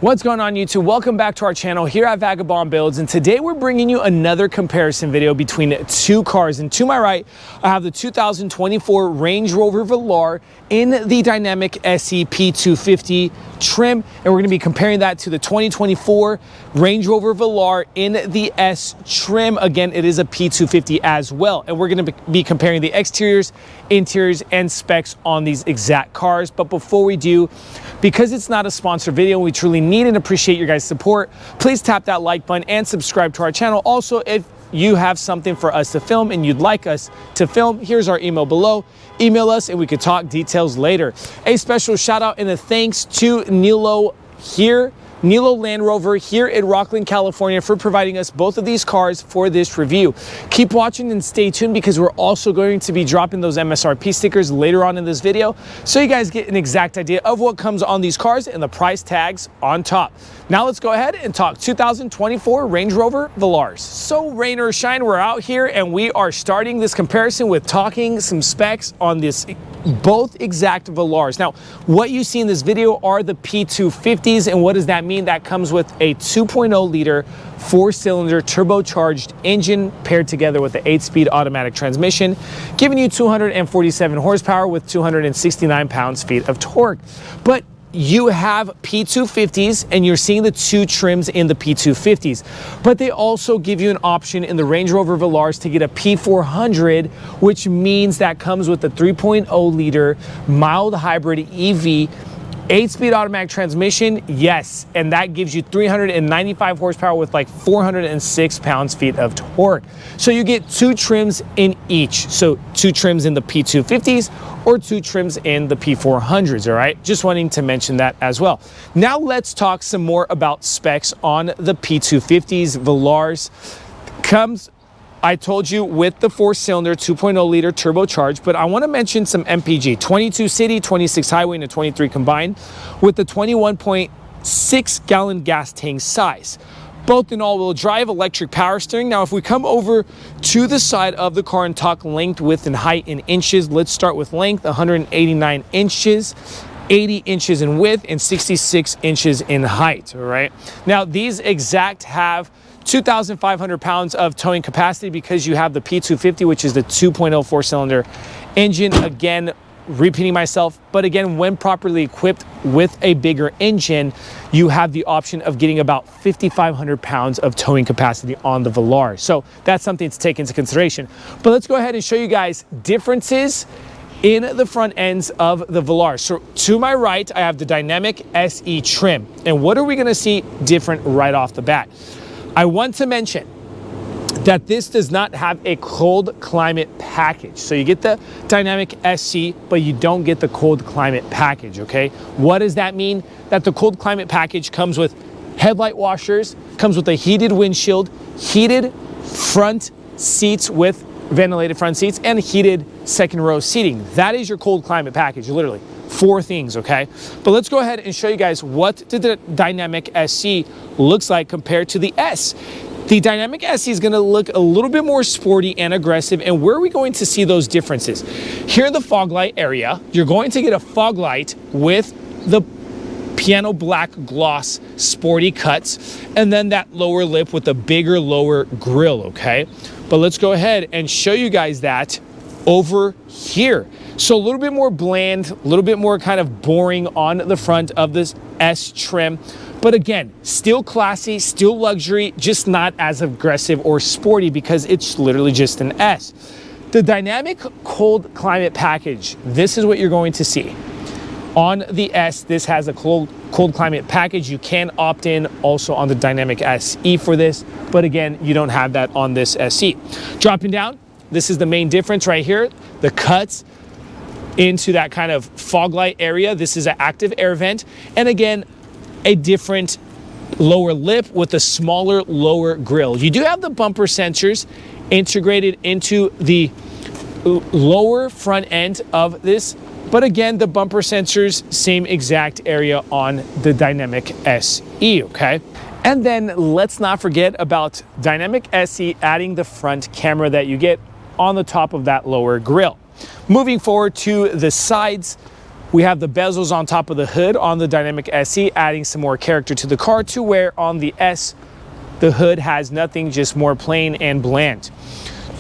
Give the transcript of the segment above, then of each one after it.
What's going on, YouTube? Welcome back to our channel here at Vagabond Builds, and today we're bringing you another comparison video between two cars. And to my right, I have the 2024 Range Rover Velar in the Dynamic SE P250 trim, and we're going to be comparing that to the 2024 Range Rover Velar in the S trim. Again, it is a P250 as well, and we're going to be comparing the exteriors, interiors, and specs on these exact cars. But before we do, because it's not a sponsored video, we truly need and appreciate your guys' support. Please tap that like button and subscribe to our channel. Also, if you have something for us to film and you'd like us to film, here's our email below. Email us and we could talk details later. A special shout out and a thanks to Nilo Land Rover here in Rockland, California, for providing us both of these cars for this review. Keep watching and stay tuned, because we're also going to be dropping those MSRP stickers later on in this video, so you guys get an exact idea of what comes on these cars and the price tags on top. Now let's go ahead and talk 2024 Range Rover Velars. So rain or shine, we're out here and we are starting this comparison with talking some specs on this both exact Velars. Now, what you see in this video are the P250s, and what does that mean? That comes with a 2.0 liter 4-cylinder turbocharged engine paired together with the 8-speed automatic transmission, giving you 247 horsepower with 269 pounds-feet of torque. But you have P250s, and you're seeing the two trims in the P250s, but they also give you an option in the Range Rover Velars to get a P400, which means that comes with the 3.0 liter mild hybrid EV, 8-speed automatic transmission, yes, and that gives you 395 horsepower with like 406 pounds-feet of torque. So you get two trims in each. So two trims in the P250s or two trims in the P400s, all right? Just wanting to mention that as well. Now let's talk some more about specs on the P250s. Velars comes, I told you, with the 4-cylinder 2.0 liter turbocharged, but I want to mention some MPG: 22 city, 26 highway, and a 23 combined, with the 21.6 gallon gas tank size. Both in all-wheel drive, electric power steering. Now, if we come over to the side of the car and talk length, width, and height in inches, let's start with length: 189 inches. 80 inches in width and 66 inches in height, all right? Now, these exact have 2,500 pounds of towing capacity because you have the P250, which is the 2.0 4-cylinder engine. Again, repeating myself, but again, when properly equipped with a bigger engine, you have the option of getting about 5,500 pounds of towing capacity on the Velar. So that's something to take into consideration. But let's go ahead and show you guys differences in the front ends of the Velar. So to my right, I have the Dynamic SE trim. And what are we gonna see different right off the bat? I want to mention that this does not have a cold climate package. So you get the Dynamic SE, but you don't get the cold climate package, okay? What does that mean? That the cold climate package comes with headlight washers, comes with a heated windshield, heated front seats with ventilated front seats, and heated second row seating. That is your cold climate package, literally 4 things, okay? But let's go ahead and show you guys what the Dynamic SE looks like compared to the S. The Dynamic SE is gonna look a little bit more sporty and aggressive, and where are we going to see those differences? Here in the fog light area, you're going to get a fog light with the piano black gloss sporty cuts, and then that lower lip with the bigger lower grille, okay? But let's go ahead and show you guys that over here. So a little bit more bland, a little bit more kind of boring on the front of this S trim. But again, still classy, still luxury, just not as aggressive or sporty because it's literally just an S. The Dynamic Cold Climate Package, this is what you're going to see. On the S, this has a cold climate package. You can opt in also on the Dynamic SE for this, but again, you don't have that on this SE. Dropping down, this is the main difference right here. The cuts into that kind of fog light area. This is an active air vent. And again, a different lower lip with a smaller lower grille. You do have the bumper sensors integrated into the lower front end of this, but again, the bumper sensors, same exact area on the Dynamic SE, okay? And then let's not forget about Dynamic SE adding the front camera that you get on the top of that lower grille. Moving forward to the sides, We have the bezels on top of the hood on the Dynamic SE, adding some more character to the car, to where on the S, the hood has nothing, just more plain and bland.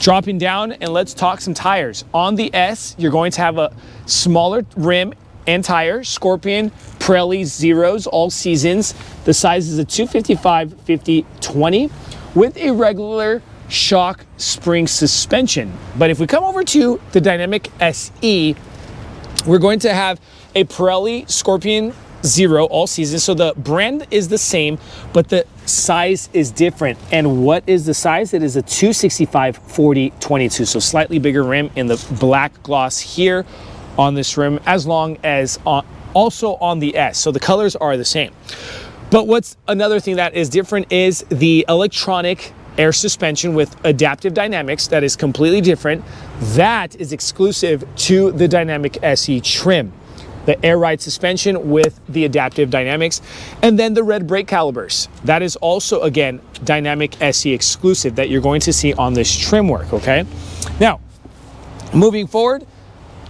Dropping down, and let's talk some tires. On the S, you're going to have a smaller rim and tire, Scorpion Pirelli Zeros, all seasons. The size is a 255/50/20 with a regular shock spring suspension. But if we come over to the Dynamic SE, we're going to have a Pirelli Scorpion Zero all season. So the brand is the same, but the size is different. And what is the size? It is a 265/40/22. So slightly bigger rim in the black gloss here on this rim, as long as also on the S. So the colors are the same. But what's another thing that is different is the electronic air suspension with adaptive dynamics. That is completely different. That is exclusive to the Dynamic SE trim. The air ride suspension with the adaptive dynamics, and then the red brake calipers. That is also, again, Dynamic SE exclusive that you're going to see on this trim work, okay? Now, moving forward,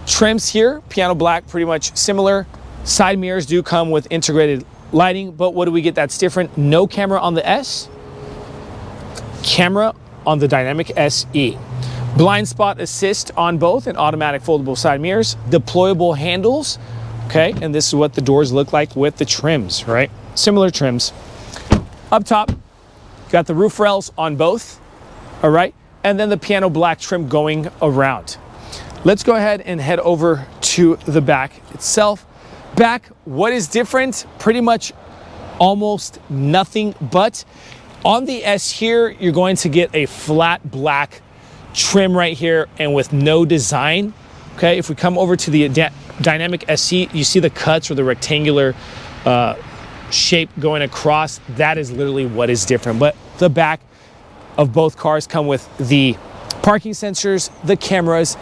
trims here, piano black, pretty much similar. Side mirrors do come with integrated lighting, but what do we get that's different? No camera on the S, camera on the Dynamic SE. Blind spot assist on both, and automatic foldable side mirrors, deployable handles, okay? And this is what the doors look like with the trims, right? Similar trims. Up top, got the roof rails on both, all right? And then the piano black trim going around. Let's go ahead and head over to the back itself. Back, what is different? Pretty much almost nothing, but on the S here, you're going to get a flat black trim right here and with no design, okay? If we come over to the Dynamic SE, you see the cuts or the rectangular shape going across. That is literally what is different. But the back of both cars come with the parking sensors, the cameras,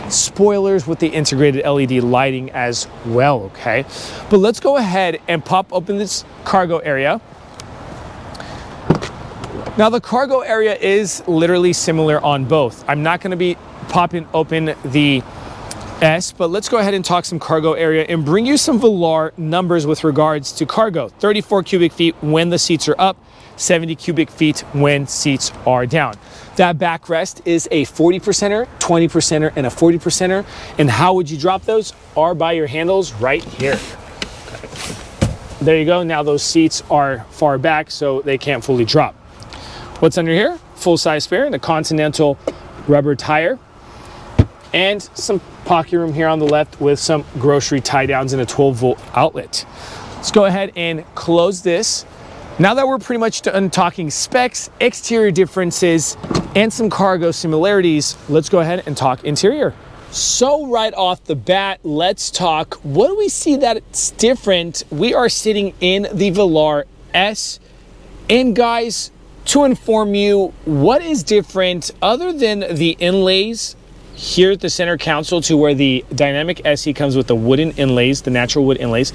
spoilers with the integrated LED lighting as well, okay? But let's go ahead and pop open this cargo area. Now the cargo area is literally similar on both. I'm not gonna be popping open the S, but let's go ahead and talk some cargo area and bring you some Velar numbers with regards to cargo. 34 cubic feet when the seats are up, 70 cubic feet when seats are down. That backrest is a 40%er, 20%er, and a 40%er. And how would you drop those? Are by your handles right here. Okay. There you go. Now those seats are far back, so they can't fully drop. What's under here? Full-size spare and a Continental rubber tire. And some pocket room here on the left with some grocery tie downs and a 12-volt outlet. Let's go ahead and close this. Now that we're pretty much done talking specs, exterior differences, and some cargo similarities, let's go ahead and talk interior. So right off the bat, let's talk, what do we see that's different? We are sitting in the Velar S. And guys, to inform you, what is different other than the inlays here at the center console, to where the Dynamic SE comes with the wooden inlays, the natural wood inlays.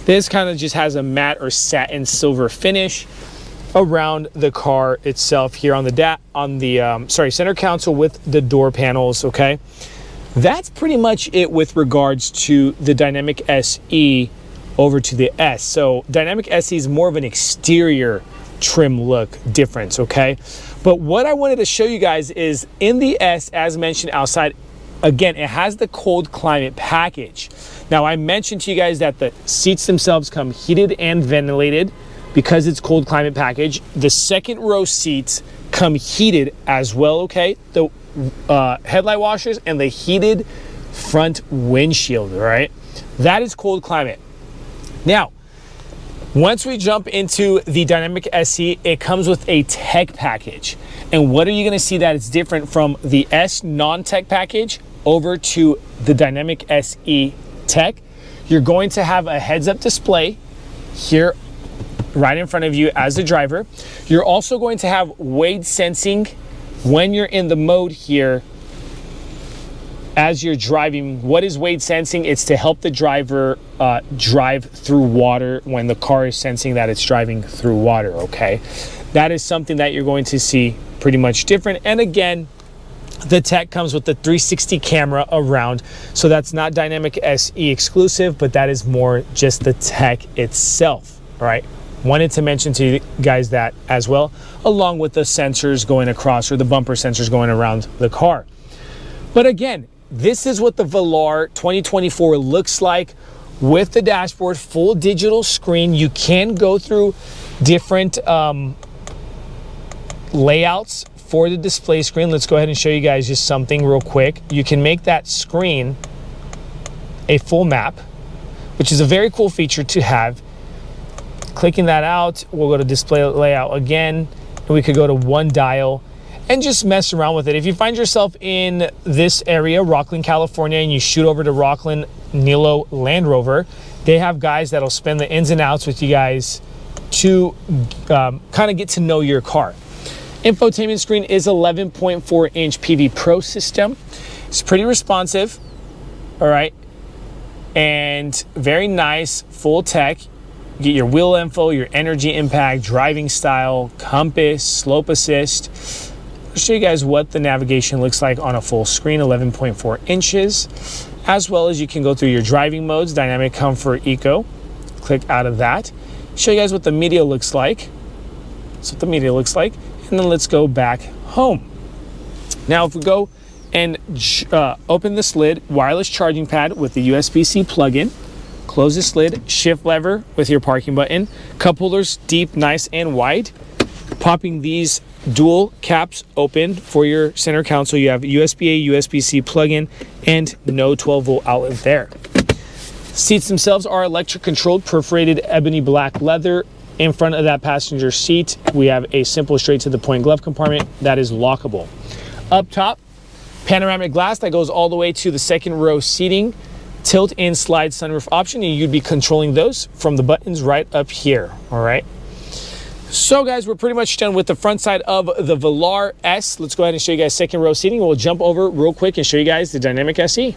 This kind of just has a matte or satin silver finish around the car itself here on the center console with the door panels, okay? That's pretty much it with regards to the Dynamic SE over to the S. So Dynamic SE is more of an exterior trim look difference, okay? But what I wanted to show you guys is in the S, as mentioned outside, again, it has the cold climate package. Now, I mentioned to you guys that the seats themselves come heated and ventilated because it's cold climate package. The second row seats come heated as well, okay? The headlight washers and the heated front windshield, all right? That is cold climate. Now, once we jump into the Dynamic SE, it comes with a tech package. And what are you gonna see that it's different from the S non-tech package over to the Dynamic SE tech? You're going to have a heads-up display here right in front of you as the driver. You're also going to have wade sensing when you're in the mode here as you're driving. What is wade sensing? It's to help the driver drive through water when the car is sensing that it's driving through water, okay? That is something that you're going to see pretty much different. And again, The tech comes with the 360 camera around, so that's not Dynamic SE exclusive, but that is more just the tech itself, all right? Wanted to mention to you guys that as well, along with the sensors going across, or the bumper sensors going around the car. But again, this is what the Velar 2024 looks like with the dashboard, full digital screen. You can go through different layouts for the display screen. Let's go ahead and show you guys just something real quick. You can make that screen a full map, which is a very cool feature to have. Clicking that out, we'll go to display layout again, and we could go to one dial and just mess around with it. If you find yourself in this area, Rocklin, California, and you shoot over to Rocklin Nilo Land Rover, they have guys that'll spend the ins and outs with you guys to kind of get to know your car. Infotainment screen is 11.4 inch PV Pro system. It's pretty responsive, all right, and very nice, full tech. You get your wheel info, your energy impact, driving style, compass, slope assist. I'll show you guys what the navigation looks like on a full screen, 11.4 inches, as well as you can go through your driving modes, dynamic, comfort, eco. Click out of that. Show you guys what the media looks like. That's what the media looks like. And then let's go back home. Now, if we go and open this lid, wireless charging pad with the USB-C plug-in, close this lid, shift lever with your parking button, cup holders, deep, nice, and wide. Popping these dual caps open for your center console, you have USB-A, USB-C plug-in, and no 12-volt outlet there. Seats themselves are electric controlled, perforated ebony black leather. In front of that passenger seat, we have a simple straight to the point glove compartment that is lockable. Up top, panoramic glass that goes all the way to the second row seating, tilt and slide sunroof option, and you'd be controlling those from the buttons right up here, all right? So guys, we're pretty much done with the front side of the Velar S. Let's go ahead and show you guys second row seating. We'll jump over real quick and show you guys the Dynamic SE.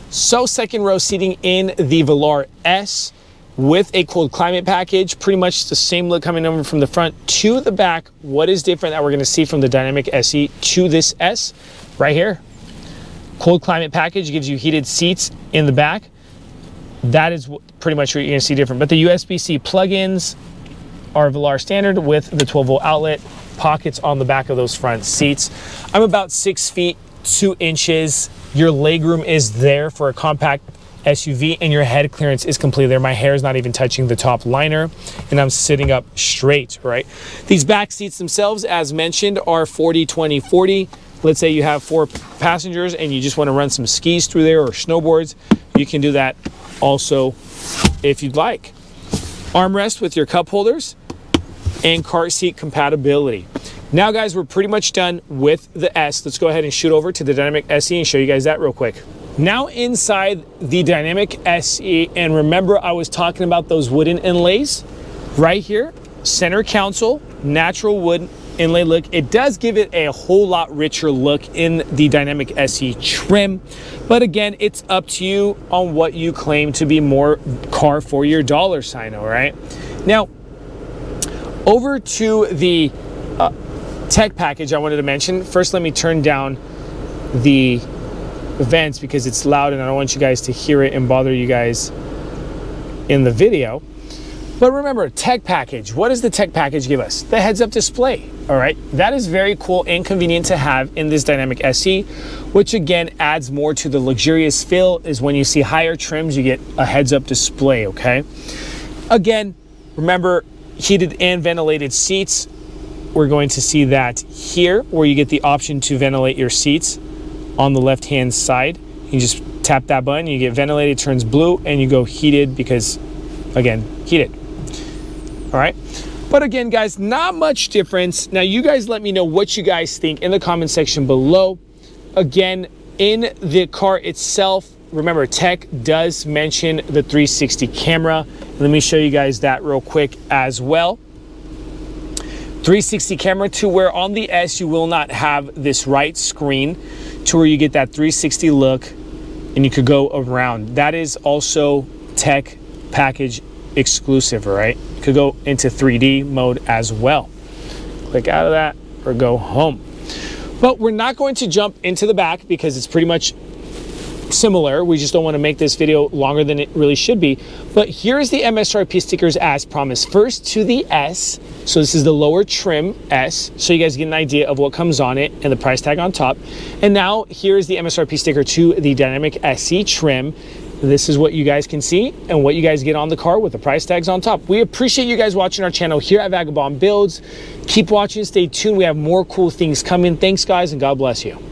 So second row seating in the Velar S with a cold climate package, pretty much the same look coming over from the front to the back. What is different that we're gonna see from the Dynamic SE to this S? Right here. Cold climate package gives you heated seats in the back. That is pretty much what you're gonna see different. But the USB-C plugins are Velar standard with the 12-volt outlet, pockets on the back of those front seats. I'm about 6 feet 2 inches. Your legroom is there for a compact SUV, and your head clearance is completely there. My hair is not even touching the top liner, and I'm sitting up straight, right? These back seats themselves, as mentioned, are 40, 20, 40. Let's say you have 4 passengers and you just want to run some skis through there or snowboards, you can do that also if you'd like. Armrest with your cup holders and car seat compatibility. Now guys, we're pretty much done with the S. Let's go ahead and shoot over to the Dynamic SE and show you guys that real quick. Now inside the Dynamic SE, and remember I was talking about those wooden inlays right here, center console, natural wood inlay look. It does give it a whole lot richer look in the Dynamic SE trim, but again, it's up to you on what you claim to be more car for your dollar sign, all right? Now, over to the tech package I wanted to mention. First, let me turn down the vents because it's loud and I don't want you guys to hear it and bother you guys in the video. But remember, tech package, what does the tech package give us? The heads-up display, all right? That is very cool and convenient to have in this Dynamic SE, which again adds more to the luxurious feel. Is when you see higher trims, you get a heads-up display, okay? Again, remember, heated and ventilated seats. We're going to see that here, where you get the option to ventilate your seats on the left-hand side. You just tap that button, you get ventilated, turns blue, and you go heated because, again, heated. All right, but again, guys, not much difference. Now, you guys let me know what you guys think in the comment section below. Again, in the car itself, remember, tech does mention the 360 camera. Let me show you guys that real quick as well. 360 camera to where on the S you will not have this right screen to where you get that 360 look and you could go around. That is also tech package exclusive, all right? You could go into 3D mode as well. Click out of that or go home. But we're not going to jump into the back because it's pretty much similar. We just don't want to make this video longer than it really should be. But here is the MSRP stickers as promised. First to the S. So this is the lower trim S. So you guys get an idea of what comes on it and the price tag on top. And now here's the MSRP sticker to the Dynamic SE trim. This is what you guys can see and what you guys get on the car with the price tags on top. We appreciate you guys watching our channel here at Vagabond Builds. Keep watching, stay tuned. We have more cool things coming. Thanks guys, and God bless you.